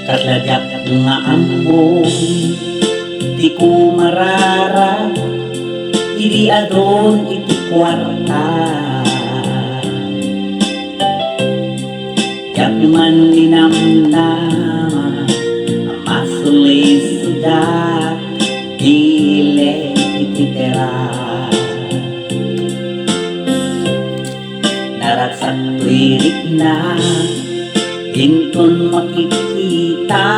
Katladyak nga ambon, di ko marara, idi adon iti kwarta. Yak man ninamnama, amasulis sudat, dile iti tera. Naraksak tuirik na, ingkon makikita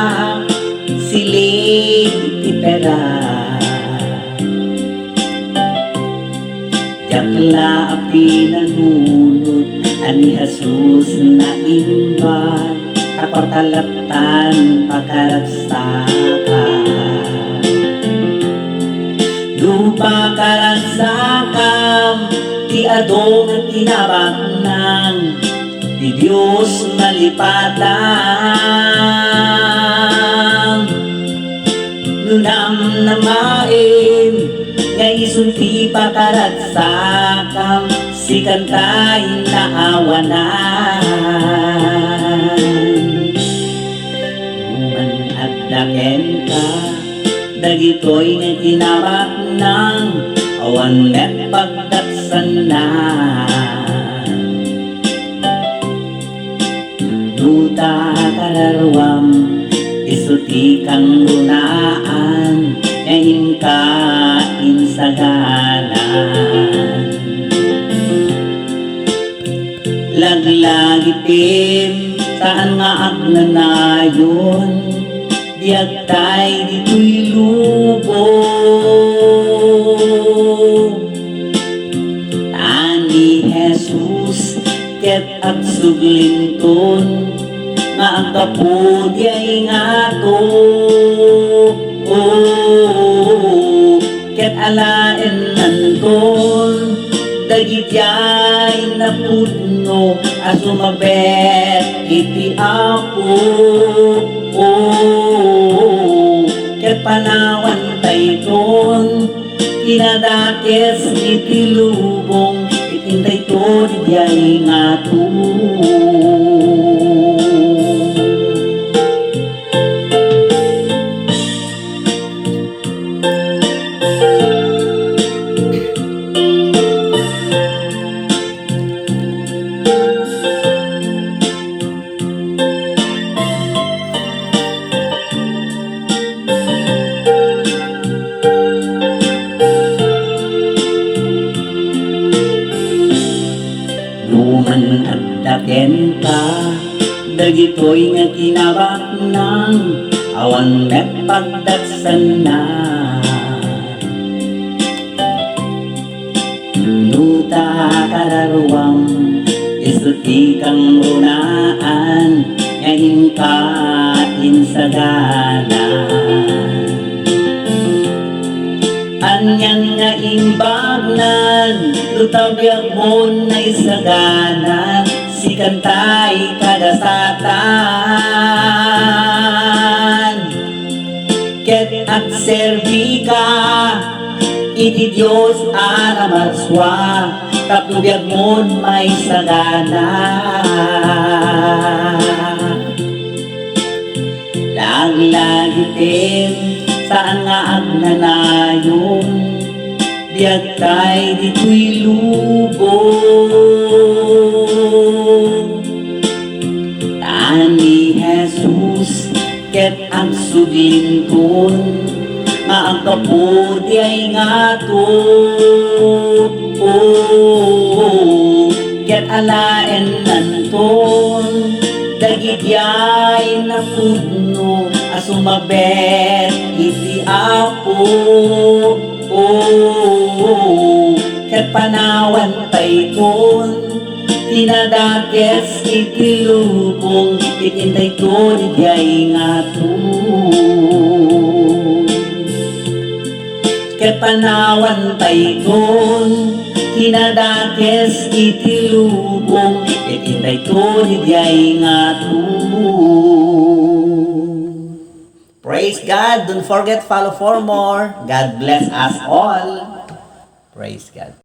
siling ti pera. Jakla api nanunod ani Jesus na imban, tapatalatan pakaragsakan. Lupa karagsakam ti adong at tinabak ng di Diyos malipatan. Nunam namain nga isulti pakaragsakam, si kantay na awanan. Human at daken ka, dagitoy nga tinabak ng awan met pagdaksan na. Duta kararwam, isuti kang lunaan, ngayon ka insagalan. Laglagitim, saan nga agnanayon, diag tay dito'y lubong. Tani Jesus, ket at suglinton, nga ang kapudi ay ngato. Ket alaen nanton, dagitiyay na pudno, asumabet iti apo. Ket panawan tayton, kinadakes iti lubong, itintay to diyay ngato. Luman at daken ka, dagitoy nga kinabak ng awan met pagdaksan na. Nuta kararwam, isuti kang runaan, ngayon ka insagalan. Anyan nga imbagnan, lutabyag mo na isaganan, si kantay kadasatan. Ket at servika, iti Diyos aramarswa, taplubyag mo may sagana. Laglagitin, saan nga agnanayon, biag tay dito'y lubong. Tani Jesus, ket ang suglinton, nga ang kapudi ay ngato. Ket alaen nanton, dagidyay na pudno, asumabet iti apo. Ket panawan tayton, tinadakes iti lubong, itintay to diyay ngato. Ket panawan tayton, tinadakes iti lubong, itintay inday ko diay nga to. Praise God. Don't forget follow for more. God bless us all. Praise God.